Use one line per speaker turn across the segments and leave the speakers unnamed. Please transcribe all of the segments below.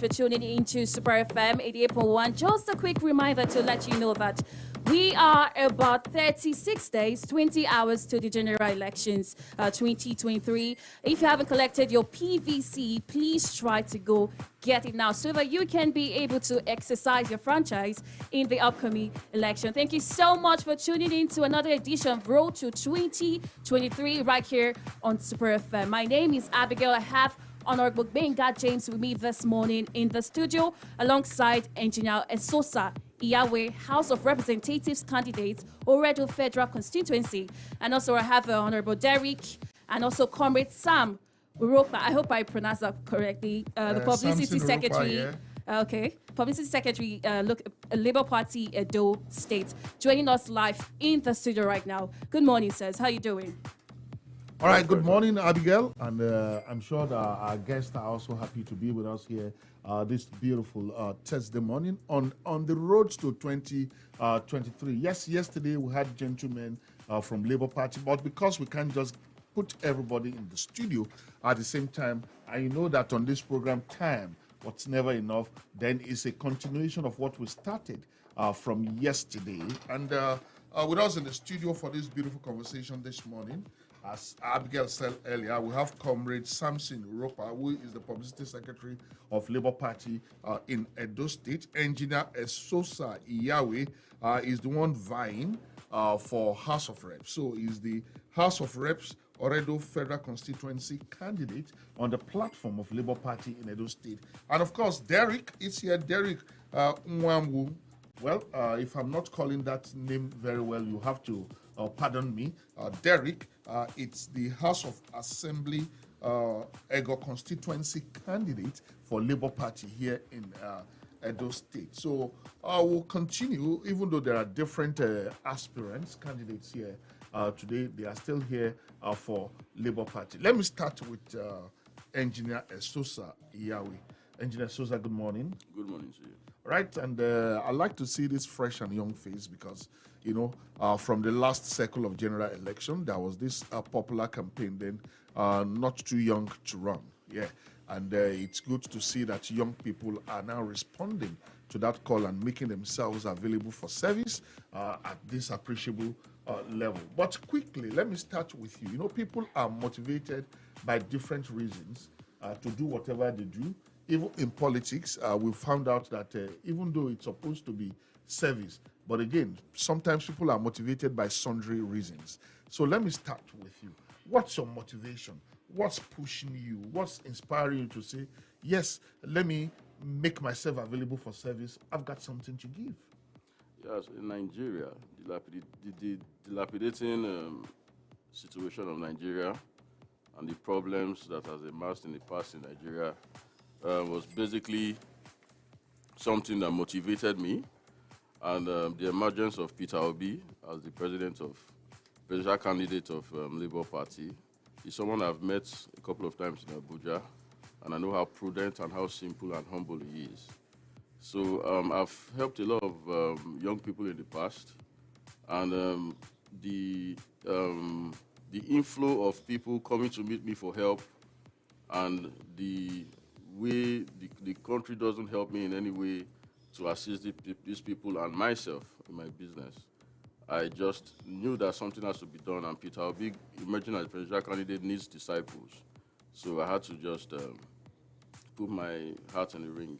for tuning into Super FM 88.1. Just a quick reminder to let you know that we are about 36 days, 20 hours to the general elections 2023. If you haven't collected your PVC, please try to go get it now so that you can be able to exercise your franchise in the upcoming election. Thank you so much for tuning in to another edition of Road to 2023 right here on Super FM. My name is Abigail. I have Honorable Gbenga James with me this morning in the studio alongside Engineer Esosa, Yahweh, House of Representatives candidate, Oredo Federal Constituency. And also I have Honorable Derrick and also Comrade Sam Uroupa. I hope I pronounced that correctly. The Publicity Secretary.
Uroupa, yeah.
Okay. Publicity Secretary, Labour Party, Edo State, joining us live in the studio right now. Good morning, sirs. How are you doing?
All right, good morning, Abigail. And I'm sure that our guests are also happy to be with us here this beautiful Thursday morning on the road to 2023. Yes, yesterday we had gentlemen from Labour Party, but because we can't just put everybody in the studio at the same time, I know that on this program, time, what's never enough, then it's a continuation of what we started from yesterday. And with us in the studio for this beautiful conversation this morning, as Abigail said earlier, we have Comrade Samson Uroupa, who is the Publicity Secretary of Labour Party in Edo State. Engineer Esosa Yahweh is the one vying for House of Reps. So he's the House of Reps Oredo Federal Constituency candidate on the platform of Labour Party in Edo State. And of course, Derrick is here. Derrick Nwamwu. Well, if I'm not calling that name very well, you have to pardon me. Derrick, it's the House of Assembly Egor constituency candidate for Labour Party here in Edo State. So we'll continue, even though there are different aspirants, candidates here today, they are still here for Labour Party. Let me start with Engineer Esosa Yahweh. Engineer Esosa, good morning.
Good morning to you.
Right, and I like to see this fresh and young face because, you know, from the last cycle of general election, there was this popular campaign then, not too young to run. Yeah, and it's good to see that young people are now responding to that call and making themselves available for service at this appreciable level. But quickly, let me start with you. You know, people are motivated by different reasons to do whatever they do. Even in politics, we found out that even though it's supposed to be service, but again, sometimes people are motivated by sundry reasons. So let me start with you. What's your motivation? What's pushing you? What's inspiring you to say, yes, let me make myself available for service. I've got something to give.
Yes, in Nigeria, the dilapidating situation of Nigeria and the problems that has emerged in the past in Nigeria was basically something that motivated me, and the emergence of Peter Obi as the presidential candidate of Labour Party is someone I've met a couple of times in Abuja, and I know how prudent and how simple and humble he is. So I've helped a lot of young people in the past, and the inflow of people coming to meet me for help, and the way the country doesn't help me in any way to assist these people and myself in my business. I just knew that something has to be done, and Peter Obi, emerging as presidential candidate, needs disciples. So I had to just put my heart in the ring.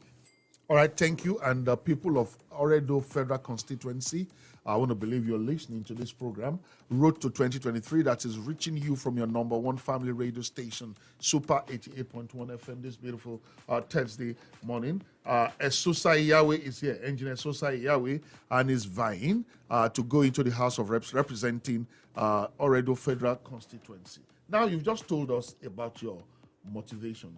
All right, thank you. And the people of Oredo Federal Constituency, I want to believe you're listening to this program, Road to 2023, that is reaching you from your number one family radio station, Super 88.1 FM, this beautiful Thursday morning. Esosa Yahweh is here, Engineer Esosa Yahweh, and is vying to go into the House of Reps representing Oredo Federal Constituency. Now, you've just told us about your motivation.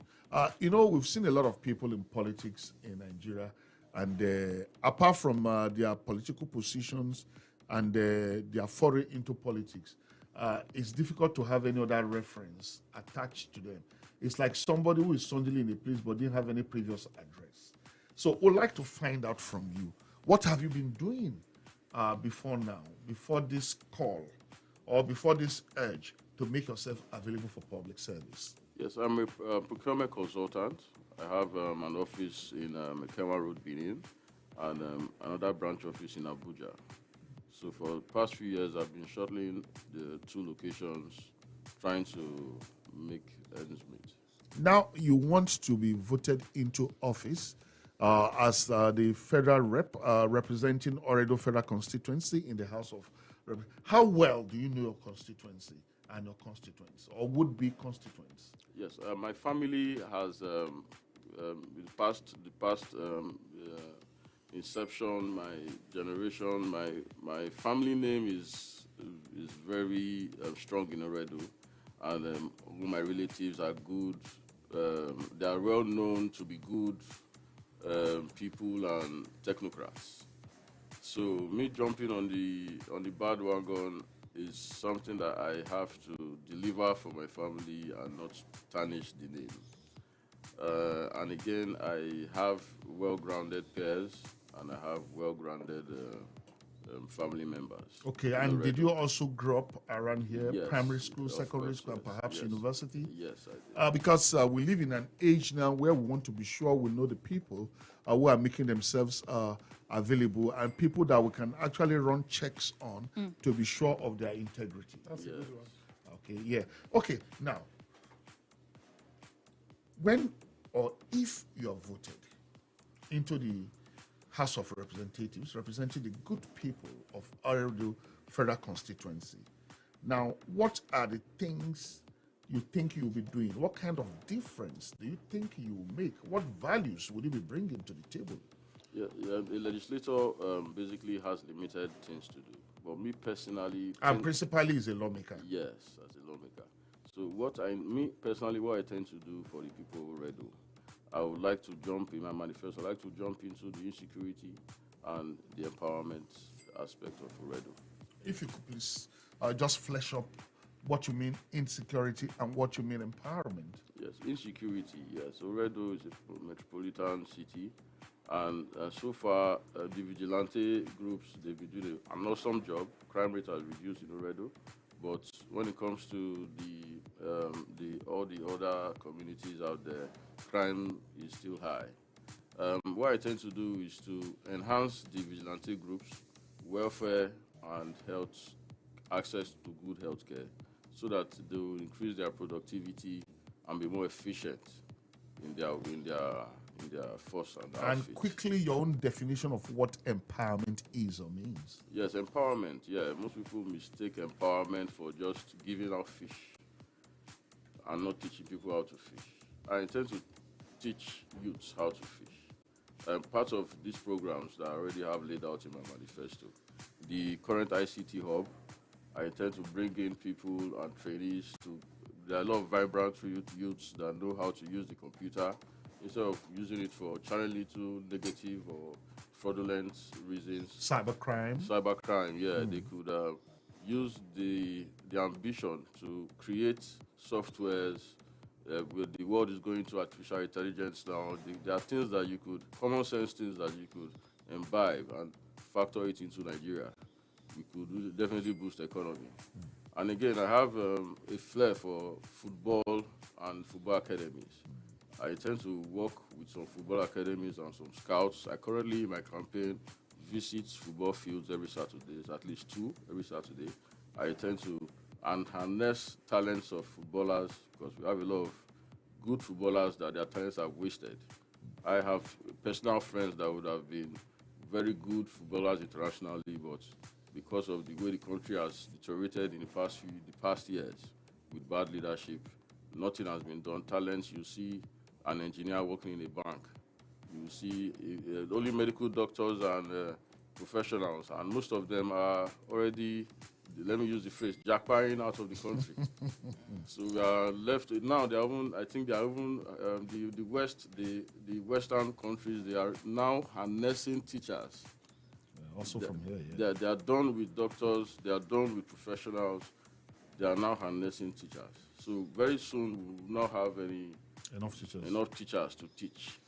You know, we've seen a lot of people in politics in Nigeria, and apart from their political positions and their foray into politics, it's difficult to have any other reference attached to them. It's like somebody who is suddenly in a place but didn't have any previous address. So we'd like to find out from you, what have you been doing before now, before this call, or before this urge to make yourself available for public service?
Yes, I'm a procurement consultant. I have an office in Mekewa Road, Benin, and another branch office in Abuja. So for the past few years, I've been shuttling the two locations, trying to make ends meet.
Now you want to be voted into office as the federal rep representing Oredo Federal Constituency in the House of Rep. How well do you know your constituency and your constituents, or would-be constituents?
Yes, my family has the past inception, my generation, my family name is very strong in Oredo, and all my relatives are good. They are well known to be good people and technocrats. So me jumping on the bandwagon is something that I have to deliver for my family and not tarnish the name. And again, I have well-grounded peers and I have well-grounded family members.
Okay, and did you also grow up around here,
Yes,
primary school,
of
secondary
course,
school, and
yes,
perhaps
yes.
university?
Yes, I did.
Because we live in an age now where we want to be sure we know the people who are making themselves available and people that we can actually run checks on to be sure of their integrity.
That's a good one.
Okay, yeah. Okay, now, when or if you are voted into the House of Representatives representing the good people of Oredo Federal Constituency, now, what are the things you think you'll be doing? What kind of difference do you think you will make? What values would you be bringing to the table?
Yeah, the legislator basically has limited things to do. But me personally,
And principally is a lawmaker.
yes, as a lawmaker. So what I tend to do for the people of Oredo, I would like to jump in my manifesto. I like to jump into the insecurity and the empowerment aspect of Oredo.
If you could please just flesh up what you mean insecurity and what you mean empowerment.
Yes, insecurity. Yes, Oredo is a metropolitan city, and so far the vigilante groups, they've been doing an awesome job. Crime rate has reduced in Oredo, but when it comes to all the other communities out there, crime is still high. What I tend to do is to enhance the vigilante groups, welfare and health, access to good health care, so that they will increase their productivity and be more efficient in their force and
And
outfit.
quickly, your own definition of what empowerment is or means.
Yes, empowerment. Yeah, most people mistake empowerment for just giving out fish and not teaching people how to fish. I intend to teach youths how to fish. Part of these programs that I already have laid out in my manifesto, the current ICT hub, I intend to bring in people and trainees to. There are a lot of vibrant youths that know how to use the computer instead of using it for channeling to negative or fraudulent reasons.
Cybercrime.
Cybercrime, yeah, they could use the ambition to create softwares. Where the world is going to artificial intelligence now, there are things that you could, common sense things that you could imbibe and factor it into Nigeria. We could definitely boost the economy. And again, I have a flair for football and football academies. I intend to work with some football academies and some scouts. I currently, in my campaign, visit football fields every Saturday, at least 2 every Saturday. I intend to harness talents of footballers, because we have a lot of good footballers that their talents are wasted. I have personal friends that would have been very good footballers internationally, but because of the way the country has deteriorated in the past years with bad leadership, nothing has been done. Talents, you see an engineer working in a bank, you see only medical doctors and professionals, and most of them are already, let me use the phrase, jackpying out of the country. So we are left now. They are even, I think they are even the Western countries. They are now harnessing teachers.
Also from here, yeah.
They are done with doctors. They are done with professionals. They are now harnessing teachers. So very soon we will not have enough teachers to teach.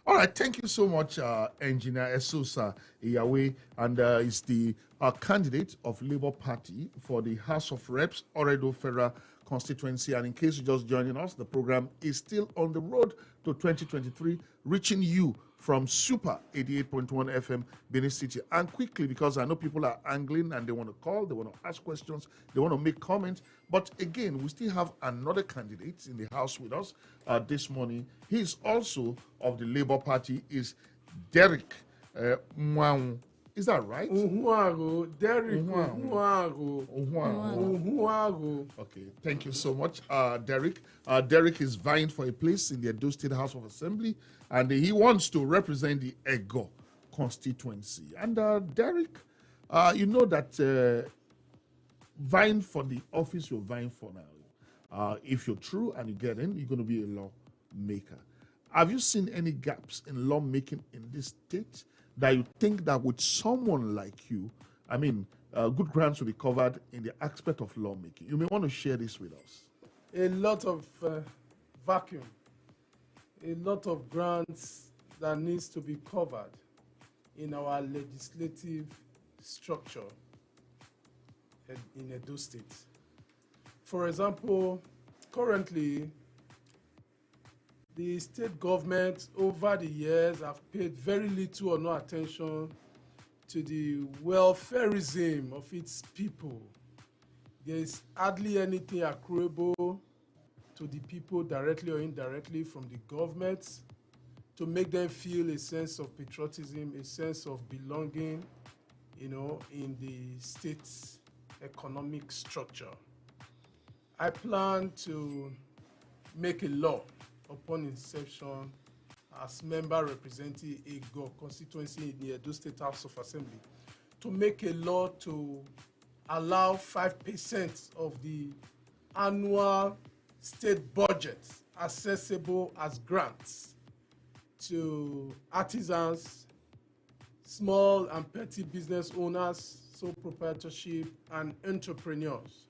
All right, thank you so much, Engineer Esosa Iyawe, and is the candidate of Labour Party for the House of Reps, Oredo Federal Constituency. And in case you're just joining us, the program is still on the road to to 2023, reaching you from Super 88.1 FM, Benin City. And quickly, because I know people are angling and they want to call, they want to ask questions, they want to make comments. But again, we still have another candidate in the house with us this morning. He is also of the Labour Party, is Derrick Mwang. Is that right?
Derrick.
Okay, thank you so much, Derrick. Derrick is vying for a place in the Edo State House of Assembly, and he wants to represent the Egor constituency. And Derrick, you know that vying for the office you're vying for now, if you're true and you get in, you're going to be a lawmaker. Have you seen any gaps in lawmaking in this state that you think that with someone like you, I mean, good grounds will be covered in the aspect of lawmaking? You may want to share this with us.
A lot of vacuum, a lot of grants that needs to be covered in our legislative structure in Edo State. For example, currently, the state government over the years have paid very little or no attention to the welfareism of its people. There is hardly anything accruable to the people directly or indirectly from the government to make them feel a sense of patriotism, a sense of belonging, in the state's economic structure. I plan to make a law upon inception as member representing Egor constituency in the Edo State House of Assembly to make a law to allow 5% of the annual state budget accessible as grants to artisans, small and petty business owners, sole proprietorship, and entrepreneurs.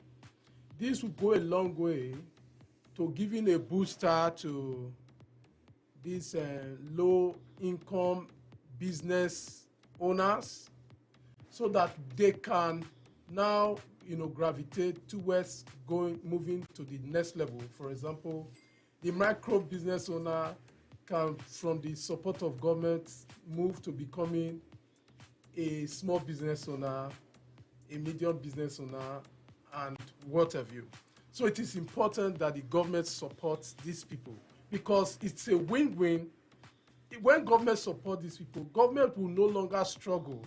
This will go a long way to giving a booster to these low-income business owners so that they can now, gravitate towards moving to the next level. For example, the micro business owner can, from the support of government, move to becoming a small business owner, a medium business owner, and what have you. So it is important that the government supports these people because it's a win-win. When government supports these people, government will no longer struggle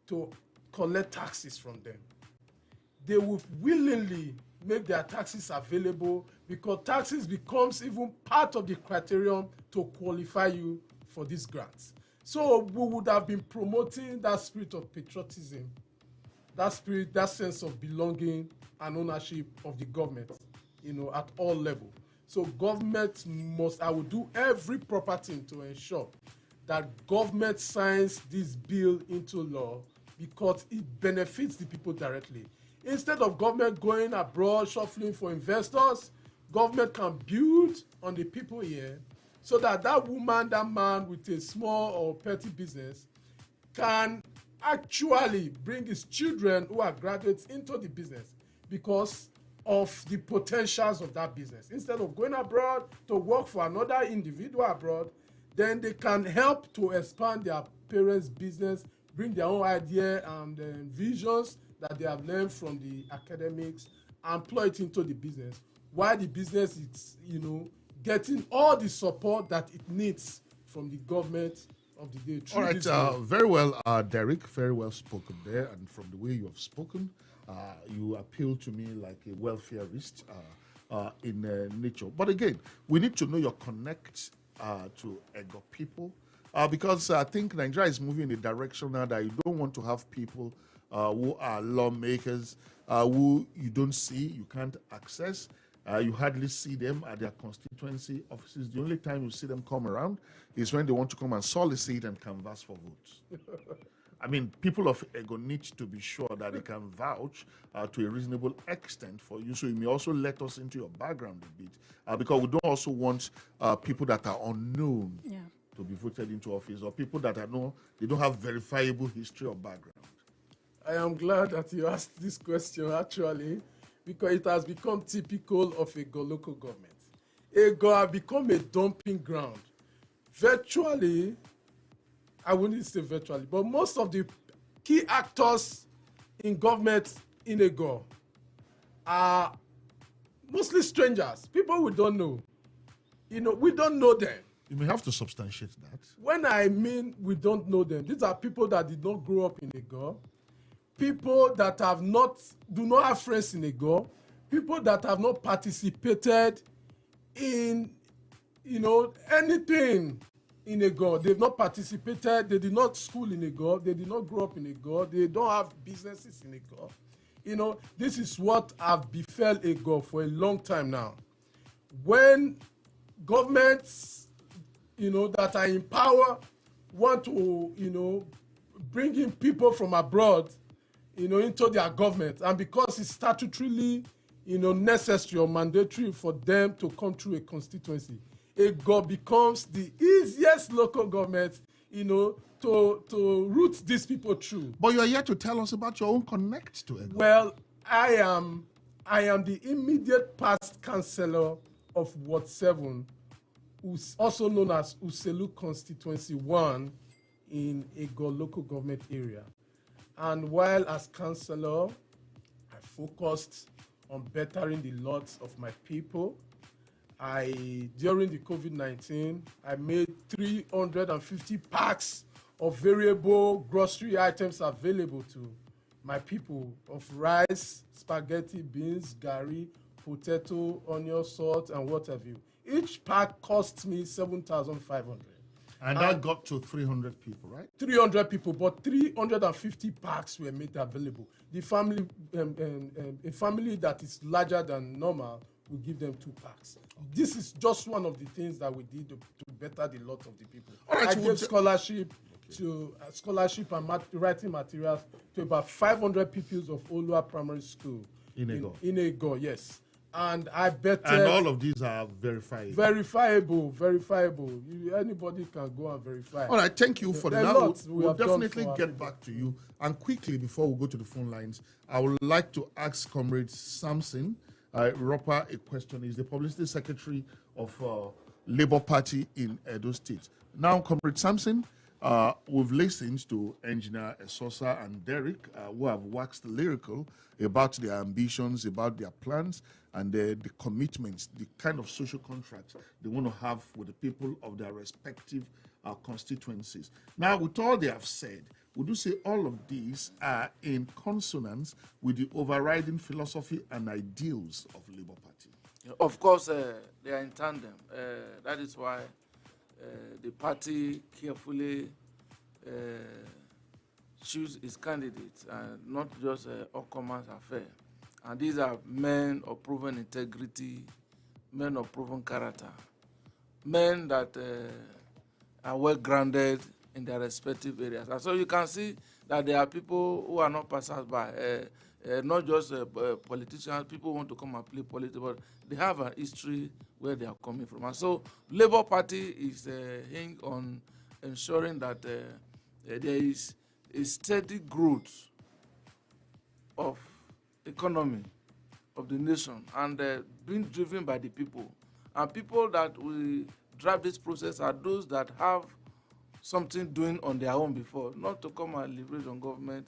to collect taxes from them. They will willingly make their taxes available because taxes becomes even part of the criterion to qualify you for these grants. So we would have been promoting that spirit of patriotism, that spirit, that sense of belonging and ownership of the government, at all levels. So government I will do every proper thing to ensure that government signs this bill into law because it benefits the people directly. Instead of government going abroad, shuffling for investors, government can build on the people here so that that woman, that man with a small or petty business can actually bring his children who are graduates into the business because of the potentials of that business. Instead of going abroad to work for another individual abroad, then they can help to expand their parents' business, bring their own idea and visions that they have learned from the academics, and employ it into the business, while the business is, getting all the support that it needs from the government of the day.
All right, very well, Derrick, very well spoken there, and from the way you have spoken, you appeal to me like a welfareist in nature. But again, we need to know your connect to Egor people, because I think Nigeria is moving in a direction now that you don't want to have people who are lawmakers who you don't see, you can't access. You hardly see them at their constituency offices. The only time you see them come around is when they want to come and solicit and canvass for votes. I mean, people of Egor need to be sure that they can vouch to a reasonable extent for you. So you may also let us into your background a bit, because we don't also want people that are unknown to be voted into office, or people that they don't have verifiable history or background.
I am glad that you asked this question, actually, because it has become typical of Egor local government. Egor have become a dumping ground. Virtually, I wouldn't say virtually, but most of the key actors in government in Egor are mostly strangers, people we don't know. We don't know them.
You may have to substantiate that.
When I mean we don't know them, these are people that did not grow up in Egor, people that do not have friends in Egor, people that have not participated in, anything in Egor. They've not participated, they did not school in Egor, they did not grow up in Egor, they don't have businesses in Egor. This is what have befell Egor for a long time now. When governments, that are in power want to, bring in people from abroad, into their government, and because it's statutorily, necessary or mandatory for them to come through a constituency, Egor becomes the easiest local government, to route these people through.
But you're here to tell us about your own connect to Egor.
Well, I am the immediate past councillor of Ward 7, who's also known as Uselu Constituency 1 in Egor local government area. And while as councillor, I focused on bettering the lots of my people. During the COVID-19, I made 350 packs of variable grocery items available to my people of rice, spaghetti, beans, gari, potato, onion, salt, and what have you. Each pack cost me 7,500.
And that got to 300 people, right?
300 people, but 350 packs were made available. The family, a family that is larger than normal, will give them 2 packs. This is just one of the things that we did to better the lot of the people.
Right,
I gave scholarship and writing materials to about 500 pupils of Olua Primary School.
In Egor?
In Egor, yes. And I betted...
And all of these are verifiable?
Verifiable. Anybody can go and verify.
All right, thank you for that. We'll definitely get back to you. And quickly, before we go to the phone lines, I would like to ask Comrade Samson Uroupa a question. He's the Publicity Secretary of Labour Party in Edo State. Now, Comrade Samson, we've listened to Engineer Esosa and Derrick, who have waxed lyrical about their ambitions, about their plans, and the commitments, the kind of social contracts they want to have with the people of their respective constituencies. Now, with all they have said, would you say all of these are in consonance with the overriding philosophy and ideals of Labour Party?
Of course, they are in tandem. That is why the party carefully choose its candidates, and not just all-comers affair. And these are men of proven integrity, men of proven character, men that are well-grounded in their respective areas. And so you can see that there are people who are not passers-by, not just politicians, people who want to come and play politics, but they have a history where they are coming from. And so Labour Party is hinging on ensuring that there is a steady growth of economy of the nation, and being driven by the people. And people that will drive this process are those that have something doing on their own before, not to come and leverage on government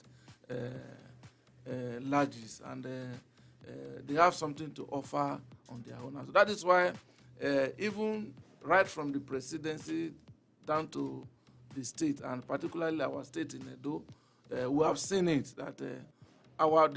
largesse, and they have something to offer on their own. And so that is why even right from the presidency down to the state, and particularly our state in Edo, we have seen it that the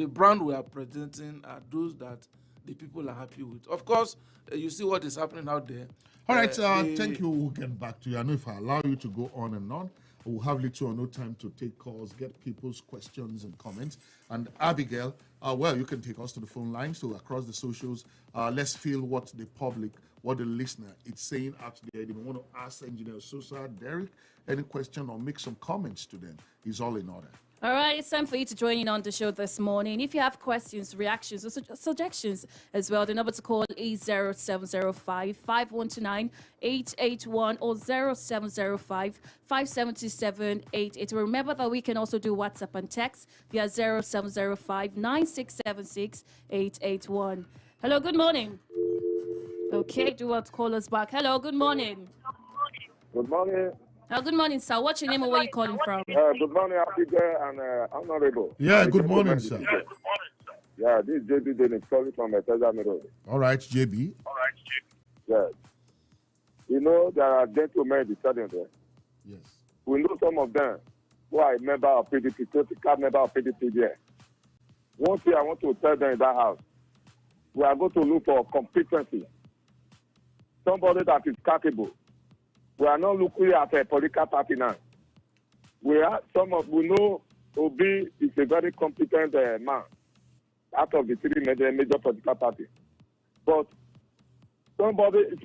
brand we are presenting are those that the people are happy with. Of course, you see what is happening out there.
All right, thank you. We'll get back to you. I know if I allow you to go on and on, we'll have little or no time to take calls, get people's questions and comments. And Abigail, well, you can take us to the phone line, so across the socials, let's feel what the public, what the listener is saying out there. If you want to ask Engineer Esosa, Derrick, any question or make some comments to them, is all in order.
All right, it's time for you to join in on the show this morning. If you have questions, reactions, or suggestions as well, the number to call is 0705-5129-881 or 0705-5727-88. Remember that we can also do WhatsApp and text via 0705-9676-881. Hello, good morning. Okay, do want to call us back. Hello, good morning.
Good morning.
Good morning, sir. What's your name and where you calling from?
Good morning, Abigail and Honorable.
Yeah, good morning, sir.
Yeah, this is JB Dennis calling from Esosa Middle.
All right, JB.
Yes. You know, there are gentlemen in the stadium there.
Yes.
We know some of them who are a member of PDP, critical member of PDP there. One thing I want to tell them in that house, we are going to look for competency. Somebody that is capable. We are not looking at a political party now. We know Obi is a very competent man out of the three major political parties. But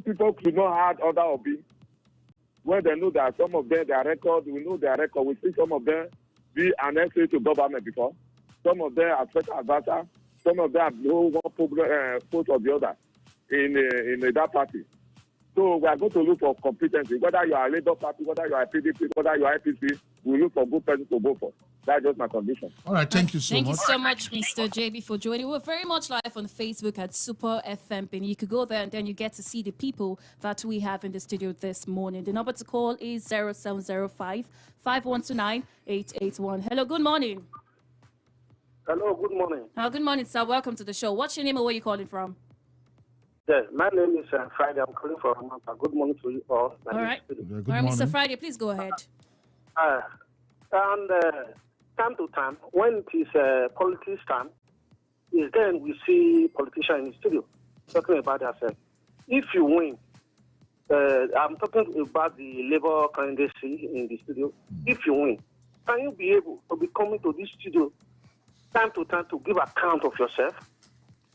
people could not have other Obi. When they know that some of them, their record, we know their record. We see some of them be an essay to government before. Some of them are special advisor. Some of them have no one post or the other in that party. So we are going to look for competency. Whether you are a Labour Party, whether you are a PDP, whether you are APC, we look for good person to go for. That's just my condition.
All right, thank you so much.
Thank you so much, Mr. JB, for joining. We're very much live on Facebook at Super FM. And you could go there and then you get to see the people that we have in the studio this morning. The number to call is 0705 5129 881. Hello, good morning.
Hello, good morning.
Good morning, sir. Welcome to the show. What's your name and where are you calling from?
Yes, my name is Friday. I'm calling from Uroupa. Good morning to you all.
All right.
Good
All right,
morning.
Mr. Friday, please go ahead.
Time to time, when it is politics time, is then we see politicians in the studio talking about themselves. If you win, I'm talking about the Labour candidacy in the studio. If you win, can you be able to be coming to this studio time to time to give account of yourself?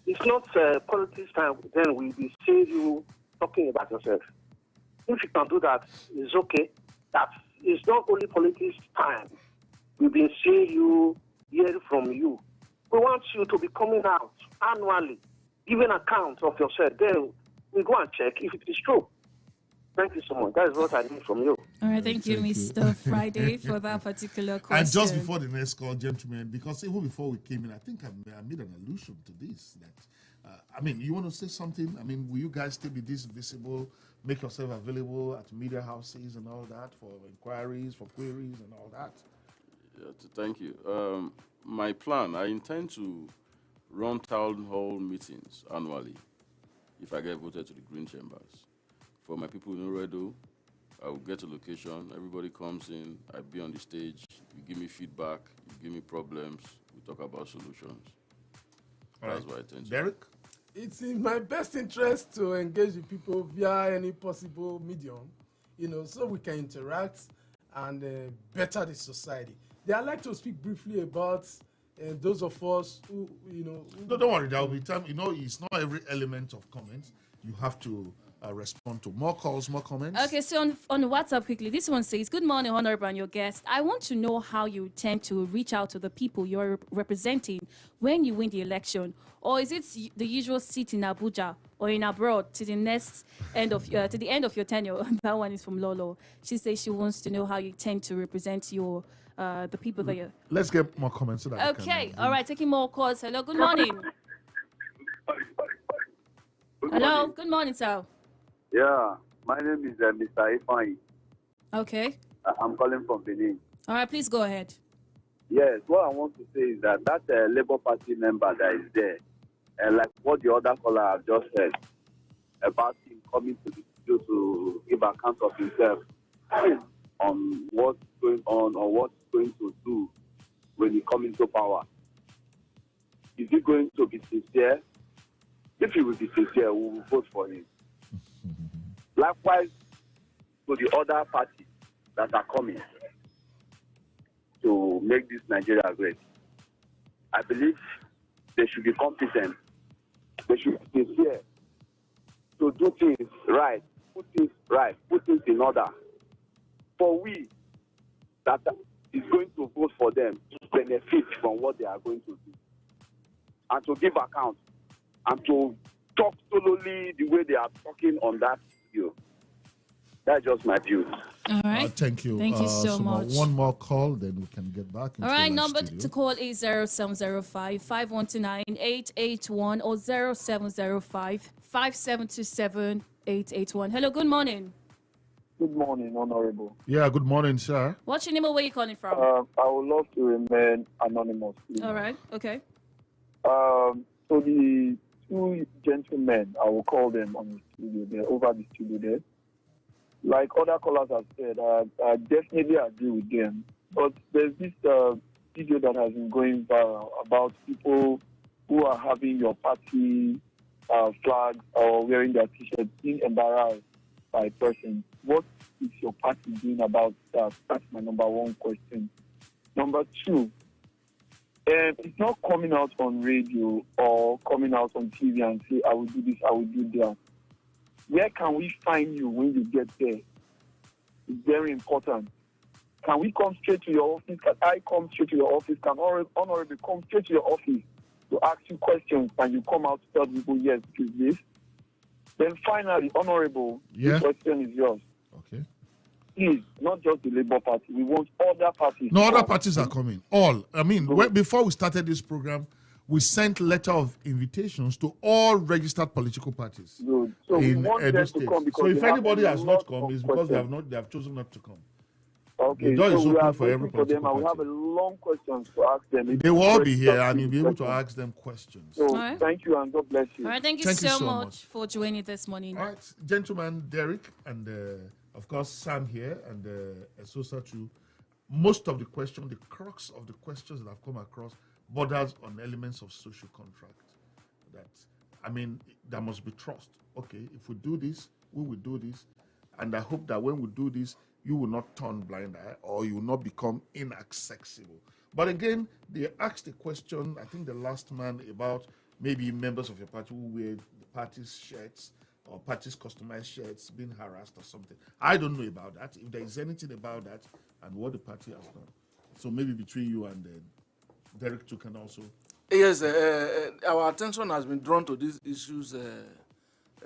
It's not politics time, then we will see you talking about yourself. If you can do that, it's okay. That is not only politics time. We've been seeing you, hearing from you. We want you to be coming out annually, giving account of yourself. Then we go and check if it is true. Thank you so much. That is what I need from you.
All right, thank you, Mr. Friday, for that particular question.
And just before the next call, gentlemen, because even before we came in, I think I made an allusion to this. That you want to say something? Will you guys still be this visible, make yourself available at media houses and all that for inquiries, for queries and all that?
Yeah, thank you. My plan, I intend to run town hall meetings annually if I get voted to the Green Chambers. For my people in Oredo, I will get a location, everybody comes in, I be on the stage, you give me feedback, you give me problems, we talk about solutions. That's what I intend to do.
Derrick?
It's in my best interest to engage with people via any possible medium, so we can interact and better the society. I'd like to speak briefly about those of us who,
No, don't worry, there will be time. It's not every element of comments. You have to respond to more calls, more comments.
Okay, so on WhatsApp quickly, this one says, good morning, Honorable, and your guest. I want to know how you tend to reach out to the people you're representing when you win the election. Or is it the usual seat in Abuja or in abroad to the end of your tenure? That one is from Lolo. She says she wants to know how you tend to represent the people that you're...
Let's get more comments so that
Okay, all right, taking more calls. Hello, good morning. Hello, good morning, sir.
Yeah, my name is Mr. Ifeanyi.
Okay.
I'm calling from Benin.
All right, please go ahead.
Yes, what I want to say is that Labour Party member that is there, like what the other caller have just said about him coming to the studio to give account of himself on what's going on or what's going to do when he comes into power. Is he going to be sincere? If he will be sincere, we will vote for him. Likewise, to the other parties that are coming to make this Nigeria great, I believe they should be competent. They should be sincere to do things right, put things in order. For we that is going to vote for them to benefit from what they are going to do, and to give account, and to talk solely the way they are talking on that video. That's just my view.
All right.
Thank you.
Thank you so much.
One more call, then we can get back.
All right, number to call is 0705 5129 881 or 0705 080-5727-881. Hello, good morning.
Good morning, Honorable.
Yeah, good morning, sir.
What's your name or where you calling from?
I would love to remain anonymous, please.
All right, okay.
So the two gentlemen, I will call them on the studio there, over the studio there. Like other callers have said, I definitely agree with them. But there's this video that has been going viral about people who are having your party flag or wearing their t-shirt being embarrassed by a person. What is your party doing about that? That's my number one question. Number two, it's not coming out on radio or coming out on TV and say, I will do this, I will do that. Where can we find you when you get there? It's very important. Can we come straight to your office? Can I come straight to your office? Can Honorable come straight to your office to ask you questions and you come out to tell people, yes, it is this? Then finally, Honorable, the question is yours.
Okay.
Please, not just the Labour Party. We want other parties.
No, other parties are coming. All. I mean, before we started this program, we sent letter of invitations to all registered political parties
Good. So we
in
want
Edo
them
State.
to come because
So if
they have
anybody
a
has
lot
not come,
of
it's because
questions.
they have chosen not to come.
Okay,
The door is
so we
open
are
for every
waiting for them,
political
and we have
party.
a long questions to ask them.
They will all be
It's
here,
just
and you'll be able to
questions.
ask them questions.
So
right.
thank you, and God bless you.
All right, thank you,
Thank you
so
so
much
much.
for joining this morning.
All right, gentlemen, Derrick and of course Sam here and Esosa too. Most of the questions, the crux of the questions that I've come across, borders on elements of social contract. That, I mean, there must be trust. Okay, if we do this, we will do this, and I hope that when we do this, you will not turn blind eye or you will not become inaccessible. But again, they asked the question, I think the last man, about maybe members of your party who wear the party's shirts or party's customized shirts being harassed or something. I don't know about that. If there is anything about that and what the party has done. So maybe between you and Derrick too can also.
Yes, our attention has been drawn to these issues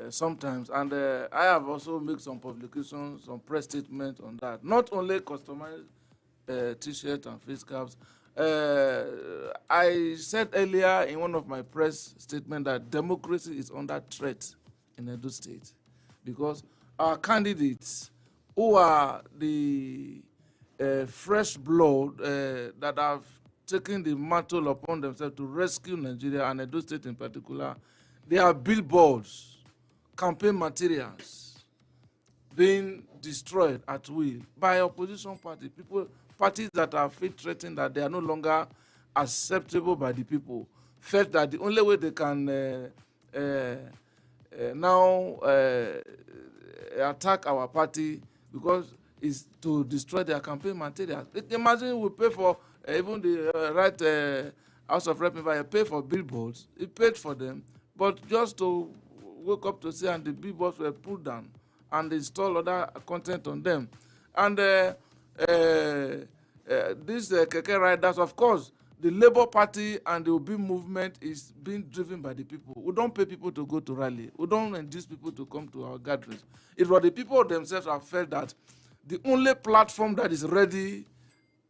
sometimes, and I have also made some publications, some press statements on that. Not only customized T-shirt and face caps. I said earlier in one of my press statements that democracy is under threat in Edo State because our candidates, who are the fresh blood that have taken the mantle upon themselves to rescue Nigeria and Edo State in particular, they are billboards, campaign materials being destroyed at will by opposition parties that are felt threatened that they are no longer acceptable by the people, felt that the only way they can now attack our party because is to destroy their campaign materials. Imagine we pay for even the House of Representatives pay for billboards. He paid for them, but just to wake up to see and the billboards were pulled down and install other content on them. And these Keke riders, of course, the Labour Party and the Obi movement is being driven by the people. We don't pay people to go to rally. We don't induce people to come to our gatherings. It was the people themselves have felt that the only platform that is ready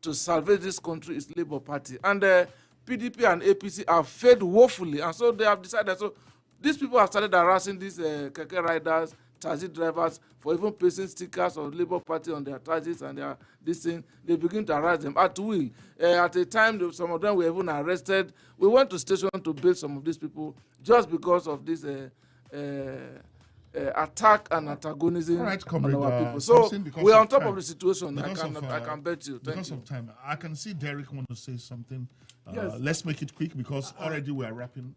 to salvage this country is Labour Party. And PDP and APC have failed woefully. And so they have decided. So these people have started harassing these Keke riders, taxi drivers, for even pasting stickers of Labour Party on their taxis and their this thing. They begin to harass them at will. At a time, some of them were even arrested. We went to station to bail some of these people just because of this attack and antagonism
Comrade,
on our people. So we are on top of the situation. I can bet you. Thank
because
you.
of time, I can see Derrick want to say something.
Yes.
Let's make it quick because already we're wrapping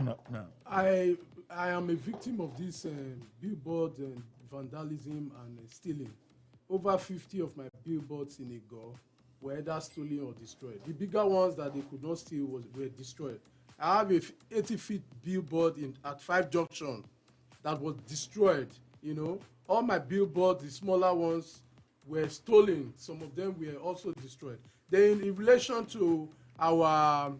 up now.
I am a victim of this billboard vandalism and stealing. Over 50 of my billboards in Egor were either stolen or destroyed. The bigger ones that they could not steal were destroyed. I have a 80-feet billboard at 5 Junction that was destroyed. You know, all my billboards, the smaller ones, were stolen. Some of them were also destroyed. Then, in relation to our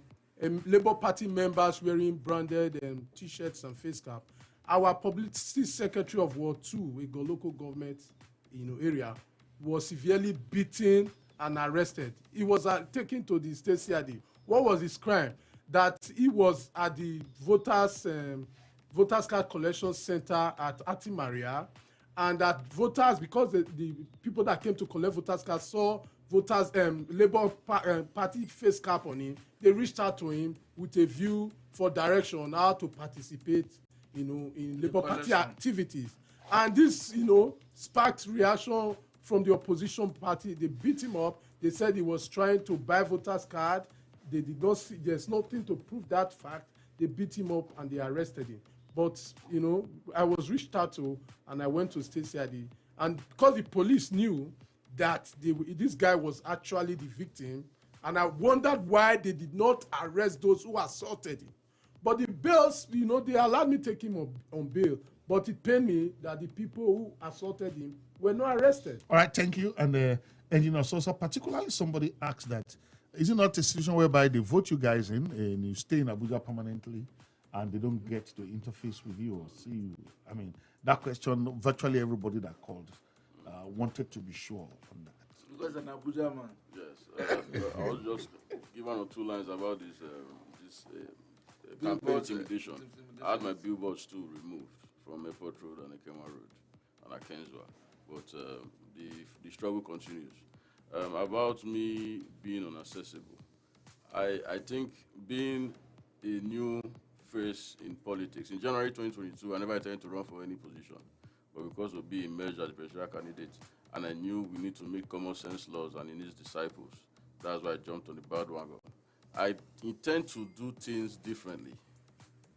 Labour Party members wearing branded T-shirts and face cap, our publicity secretary of Ward 2, Egor local government, area, was severely beaten and arrested. He was taken to the state CID. What was his crime? That he was at the voters' voters card collection center at Ati Maria, and that voters, because the people that came to collect voters cards saw voters Labour Party face cap on him, they reached out to him with a view for direction on how to participate, in Labour Party activities. And this, sparked reaction from the opposition party. They beat him up. They said he was trying to buy voters card. They did not see, there's nothing to prove that fact. They beat him up and they arrested him. But, I was reached out to, and I went to State CID. And because the police knew that this guy was actually the victim, and I wondered why they did not arrest those who assaulted him. But the bails, they allowed me to take him on bail. But it pained me that the people who assaulted him were not arrested.
All right, thank you. And Engineer Esosa, particularly somebody asked that, is it not a situation whereby they vote you guys in and you stay in Abuja permanently and they don't get to interface with you or see you? I mean, that question, virtually everybody that called wanted to be sure on that.
Because an Abuja man.
Yes. I was just give 1 or 2 lines about this campaign intimidation. I had my billboards too removed from Airport Road and Ekema Road and Akenzwa. But the struggle continues. About me being unaccessible, I think being a new face in politics, in January 2022, I never intended to run for any position. But because of being emerged as a presidential candidate, and I knew we need to make common sense laws and in his disciples, that's why I jumped on the bandwagon. I intend to do things differently,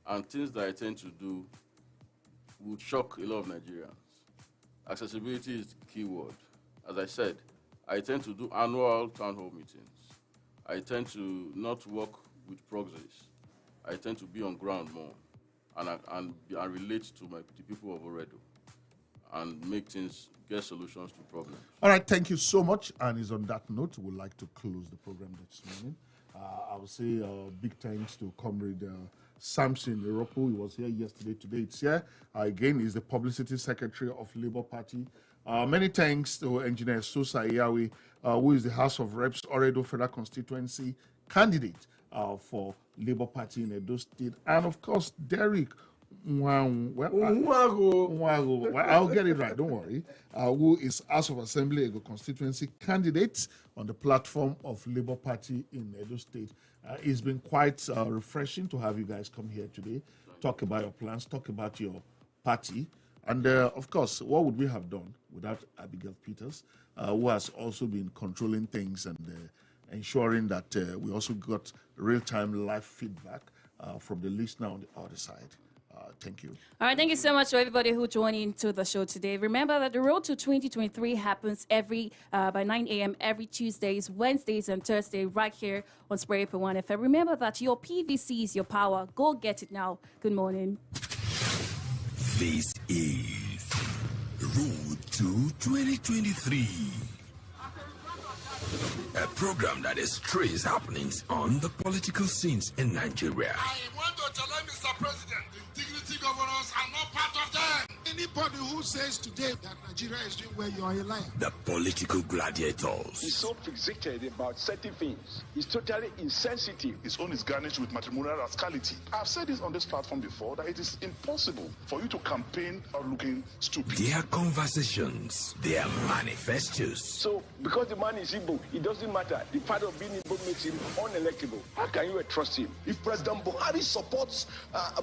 and things that I tend to do would shock a lot of Nigerians. Accessibility is the key word. As I said, I tend to do annual town hall meetings. I tend to not work with proxies. I tend to be on ground more and relate to the people of Oredo and get solutions to problems.
All right, thank you so much. And it's on that note, we'd like to close the program this morning. I will say big thanks to Comrade Samson Uroupa. He was here yesterday. Today it's here. Again, he's the Publicity Secretary of Labour Party. Many thanks to Engineer Esosa, who is the House of Reps Oredo Federal Constituency candidate for Labour Party in Edo State. And of course, Derrick, I'll get it right, don't worry, who is House of Assembly Egor constituency candidate on the platform of Labour Party in Edo State. It's been quite refreshing to have you guys come here today, talk about your plans, talk about your party. And of course, what would we have done without Abigail Peters, who has also been controlling things and ensuring that we also got real-time live feedback from the listener on the other side. Thank you.
All right, thank you so much to everybody who joined into the show today. Remember that the road to 2023 happens by 9 a.m. every Tuesdays, Wednesdays, and Thursday right here on Spray Up 1 FM. Remember that your PVC is your power. Go get it now. Good morning.
This is Road to 2023. A program that is trace happenings on the political scenes in Nigeria.
I want to tell you, Mr. President, the dignity governors are not part of them. Anybody who says today that Nigeria is doing well, you are a liar.
The political gladiators.
He's so fixated about certain things. He's totally insensitive.
His own is garnished with matrimonial rascality. I've said this on this platform before, that it is impossible for you to campaign or looking stupid.
Their conversations, their manifestos.
So, because the man is Igbo, it doesn't matter. The part of being Igbo makes him unelectable. How can you trust him?
If President Buhari supports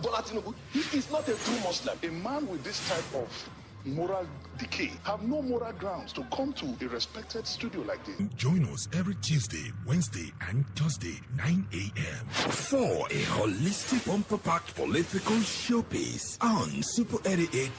Bola Tinubu, he is not a true Muslim. A man with this type of moral decay have no moral grounds to come to a respected studio like this.
Join us every Tuesday, Wednesday, and Thursday, 9 a.m. for a holistic bumper-packed political showpiece on Super 88.